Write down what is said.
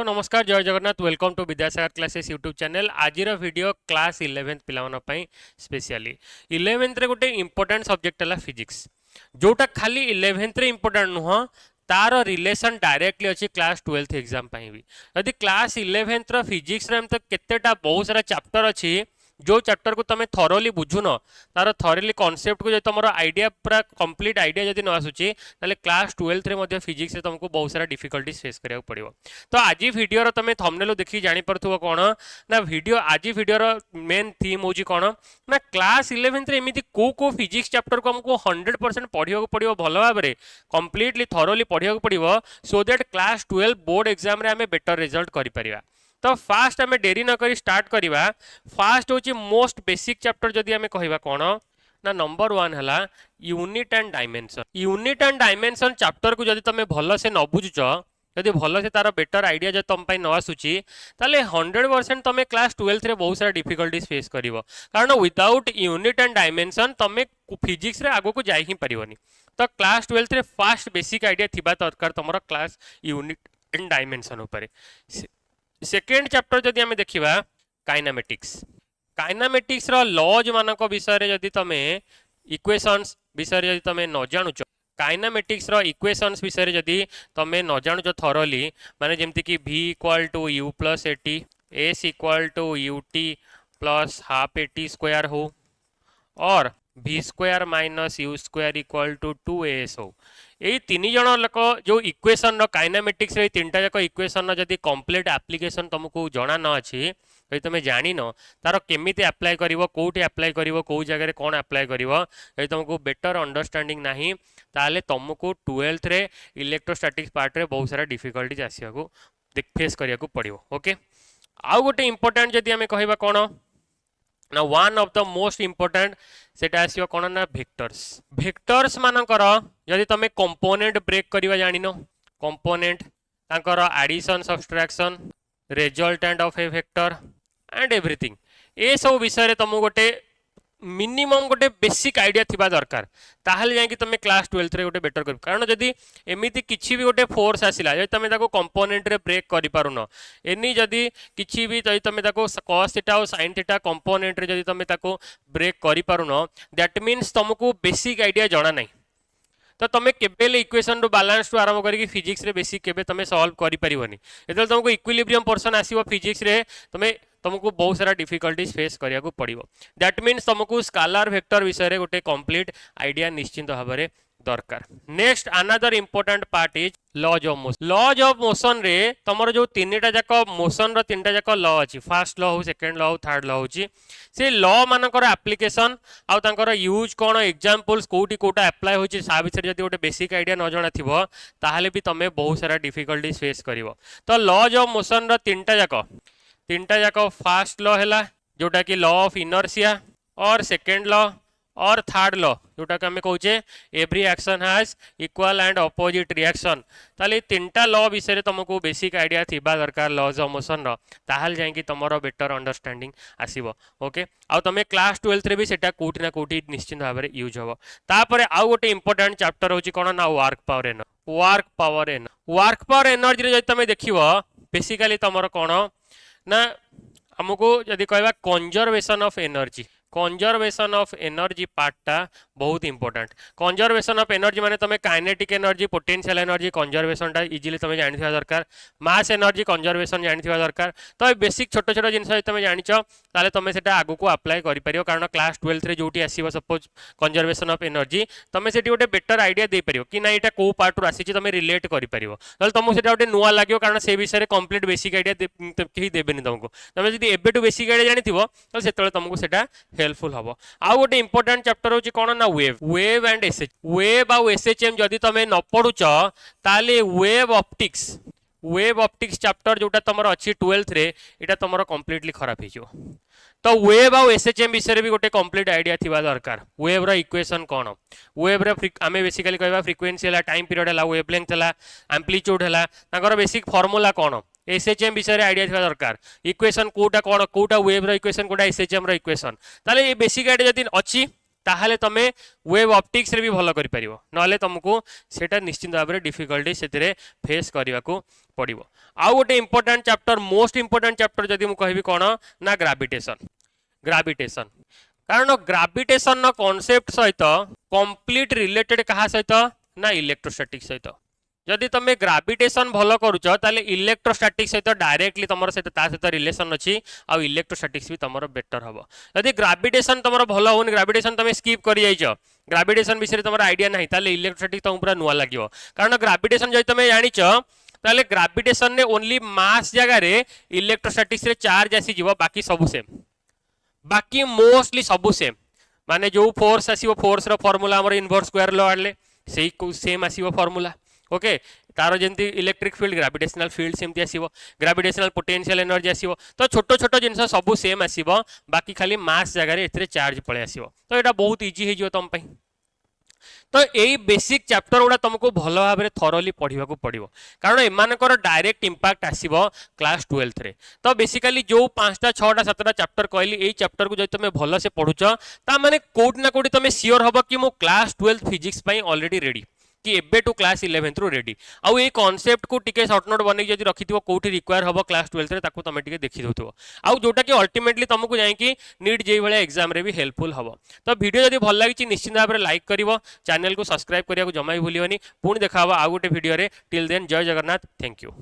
तो नमस्कार जय Jagannath welcome to Vidyasagar classes YouTube channel आज वीडियो क्लास 11th पिलामानन स्पेशली 11th रे गोटे इंपोर्टेंट सब्जेक्ट है फिजिक्स जोटा खाली 11th रे इंपोर्टेंट नुह तार रिलेशन डायरेक्टली अच्छी क्लास 12th एग्जाम भी यदि क्लास 11th रो फिजिक्स रे तो केतेटा बहुत सारा चैप्टर अच्छी जो चैप्टर को तुम थरोली बुझुन तार थरोली कॉन्सेप्ट को जो तुम आइडिया पूरा कंप्लीट आइडिया जब न आसूची क्लास 12th रे फिजिक्स रे तुमको बहुत सारा डिफिकल्टीज फेस करिया पड़ो। तो आज वीडियो तुम थंबनेल देखि जानि परथुव कोन ना वीडियो आज वीडियो मेन थीम होची कोन ना क्लास 11th रे एमिति को फिजिक्स चैप्टर को हमको 100% पढ़िया पड़ो भल भाव में कंप्लीटली थरोली पढ़िया पड़ो so that class 12 board exam रे आमे बेटर रिजल्ट करि परिबा। तो फास्ट आम डेरी न करी स्टार्ट करवा फास्ट हूँ मोस्ट बेसिक चैप्टर जदि आम कह कौन ना नंबर 1 है unit and dimension. Unit and dimension chapter को जदि तुम भल से न बुझुच जदि भल से तार बेटर आइडिया जब तुम न आसूची 100% तुम क्लास 12th रे बहुत सारा डिफिकल्टीज फेस कर कारण विदाउट यूनिट एंड डायमेंशन तुम फिजिक्स रे आगो को जाई ही परिवनी। तो क्लास 12th रे फास्ट बेसिक आइडिया थिबा दरकार तुम क्लास यूनिट एंड डायमेंशन उपर। सेकेंड चैप्टर जदि आम देखा काइनामेटिक्स काइनामेटिक्स रो लॉज मानक विषय रे जदि तुम इक्वेशंस विषय जदि तुम न जानुच काइनामेटिक्स रो इक्वेशंस विषय रे जदि तुम न जानुच थरोली माने जेमति कि v equal to u plus a t s equal to ut plus half a t square हो और v square minus u square equal to 2as हो यही तीन जन लोक जो इक्वेशन काइनामेटिक्स रे तीनटा जाक इक्वेशन जदि कंप्लीट एप्लिकेशन तुमको जना न अच्छी यदि तुम जान तार केमिति अप्लाई करिवो कोठी अप्लाई करिवो को जगह कौन अप्लाई करिवो यदि तुमको बेटर अंडरस्टैंडिंग नाही ताले तुमको 12th रे इलेक्ट्रोस्टैटिक्स पार्ट रे बहुत सारा डिफिकल्टीज आसिया को फेस करिया को पड़िवो। ओके आउ गोटे इंपोर्टेंट जदि आमे कहबा कोन ना one of the most important सेटा आसियो कोन ना वेक्टर्स। वेक्टर्स मानकर यदि तुम कंपोनेंट ब्रेक करवा जानिन कंपोनेंट तांकर addition subtraction resultant of a vector and everything ए सब विषय रे तुम गोटे मिनिमम गोटे बेसिक आइडिया थिबा दरकार ताहले जाय कि तुम क्लास 12th रे गोटे बेटर कर कारण जदि एमिति किछि भी गोटे फोर्स आसिला जदि तुम ताको कंपोनेंट रे ब्रेक करि पारुन एनी जदि किछि भी जदि तुम ताको cos थीटा और sin थीटा कंपोनेंट रे जदि तुम ताको ब्रेक करि पारुन दैट मींस तुमको बेसिक आइडिया जणा नहीं। तो तुम केबेले इक्वेशन रो बैलेंस टू आरंभ करके फिजिक्स रे बेसिक केबे तुम सॉल्व करि परिवनी एतल तुमको इक्विलिब्रियम पोर्शन आसीबो फिजिक्स रे तुमको बहुत सारा डिफिकल्टीज फेस करिया को पड़िवो। दैट मीन्स तुमको स्केलर वेक्टर विषय रे गोटे कंप्लीट आइडिया निश्चिंत भाव में दरकार। Next another important part is laws of motion. Laws of motion रे तुमर जो तीनटा जाक मोशन रो तीनटा जाक लॉ अछि फर्स्ट लॉ हो सेकंड लॉ हो थर्ड लॉ होची से लॉ मानकर एप्लीकेशन आउ तांकर यूज कोन एग्जांपल्स कोठी कोटा अप्लाई होची सा विषय जदी गोटे बेसिक आइडिया न जणा थिबो ताहाले भी तमे बहुत सारा डिफिकल्टीज फेस करिवो। तो लॉज ऑफ मोशन रो तीनटा जाक फर्स्ट लॉ है जोटा कि लॉ ऑफ इनर्शिया और सेकेंड लॉ और थर्ड लॉ जोटा कि आमे कहूचे every action has equal and opposite reaction. ताले तीनटा लॉ विषय तुमको बेसिक आइडिया थिबा दरकार लॉज ऑफ मोशन रो ताहाल जाय कि तुमरो बेटर अंडरस्टैंडिंग आसीबो। ओके आउ तुम क्लास 12th रे भी सेटा कोठी ना कोठी निश्चित भाव में यूज होबो। तापरे आउ गोटे इंपोर्टेंट चैप्टर होची कोन ना वर्क पावर एनर्जी रे जदि तुम देखिबो बेसिकली तुमरो कोन ना हमको जदि कहबा कंजर्वेशन ऑफ एनर्जी पार्टा बहुत इंपोर्टेंट। कंजर्वेशन ऑफ एनर्जी माने तुम kinetic energy potential energy conservation टा इजीली तुम जानि थिबा दरकार मास एनर्जी कंजर्वेशन जानि थिबा दरकार। तो बेसिक छोट छोट जिनस तुम जानिछ ताले तुम सेटा आगु को अप्लाई करि परियो कारण क्लास 12th रे जोटी आसीबो सपोज कंजर्वेशन ऑफ एनर्जी तुम सेटी गोटे बेटर आइडिया दे परियो कि ना एटा को पार्ट रो आसी तुम रिलेट करि परियो ताले तुमको सेटा गोटे नुवा लागियो कारण से विषय रे कंप्लीट बेसिक आइडिया केही देबेनी तुमको तुम जदि एबे टू बेसिक आइडिया जानि थिबो तो सेतले तुमको सेटा हेल्पफुल हम। आउ गोटे इंपोर्टेंट चैप्टर होची कोन ना वेव एंड एसएच वेव आउ एसएचएम जदि तमे न पढुच ताले वेव ऑप्टिक्स चैप्टर जोटा तुमर अछि 12th रे एटा तुमर कंप्लीटली खराब हिजो। तो वेव आउ एसएचएम विषय भी गोटे कंप्लीट आइडिया थिबा दरकार वेव रो इक्वेशन कोन वेव रो आमे बेसिकली कहबा फ्रीक्वेंसी हला टाइम पीरियड हला वेवलेंथ हला एम्पलीट्यूड हला ताकर बेसिक फार्मूला कोन एसएचएम विषय रे आइडिया थिबा दरकार इक्वेशन कोटा वेव रो इक्वेशन कोटा एसएचएम रो इक्वेशन ताले ये बेसिक आइडिया जदि अछि ताहले तमे वेव ऑप्टिक्स रे भी भलो करि परिबो नले तुमको सेटा निश्चित भाव में डिफिकल्टी सेतिरे फेस करिवा को पड़िबो। आउ गोटे important chapter most important chapter जदि मु कहबी कोन ना ग्रेविटेशन। ग्रेविटेशन कारण ग्रेविटेशन कॉन्सेप्ट सहित कंप्लीट रिलेटेड कहा सहित ना इलेक्ट्रोस्टैटिक सहित। जदि तुम ग्रेविटेशन भल करूच ताले इलेक्ट्रोस्टैटिक सहित डायरेक्टली तुम सहित ता सहित रिलेशन अच्छी आ इलेक्ट्रोस्टैटिक्स भी तुम बेटर हम। जदि ग्रेविटेशन तुम भल होनी ग्रेविटेशन तुम स्किप कर जाइछ ग्रेविटेशन विषय तुम आइडिया ना ताले इलेक्ट्रोस्टैटिक तुम पूरा नुआ लगे कारण ग्रेविटेशन जदि तुम जानिच ताले ग्रेविटेशन ने ओनली मास जगह रे इलेक्ट्रोस्टैटिक्स रे चार्ज आसी जीवो बाकी सब सेम बाकी मोस्टली सब सेम माने जो फोर्स आसीबो फोर्स रो फार्मूला हमर इनवर्स स्क्वायर लॉ आले सेही सेम आसीबो फार्मूला ओके तार जमी इलेक्ट्रिक फील्ड ग्रेविटेशनल फील्ड सेमती आसीबो ग्रेविटेशनल पोटेंशियल एनर्जी आसीबो तो छोट छोट जिनस सब सेम आसीबो बाकी खाली मास जगह रे एथरे चार्ज पळे आसीबो तो एटा बहुत इजी हे जिवो तम पई। तो यही बेसिक चैप्टर गुड़ा तुमको भल भाव में थरोली पढ़ा पड़ो कारण एमानकर डायरेक्ट इंपैक्ट आसीबो क्लास 12 रे। तो बेसिकली जो 5टा 6टा 7टा चैप्टर कहली यही चैप्टर को जब तुम भल से पढ़ुच ता माने कोठी ना कोठी तुम सियोर हबो कि मो क्लास 12 फिजिक्स पई ऑलरेडी रेडी कि एबे टू क्लास 11 रु रेडी आउ ये कॉन्सेप्ट को टिके शॉर्ट नोट बनै जदि रखिथिबो कोठी रिक्वायर हबो क्लास 12 रे ताको तमे टिके देखि दउथिबो आउ जोटा कि अल्टीमेटली तुमको जाई कि नीट जेई भले एग्जाम रे भी हेल्पफुल हबो। तो वीडियो जदि भल लागिछि निश्चित भाव में लाइक करिवो चैनल को सब्सक्राइब करिया को जमा ही भूलियोनी पुणी देखा हबो आउ गोटे वीडियो रे टिल देन जय जगन्नाथ थैंक यू।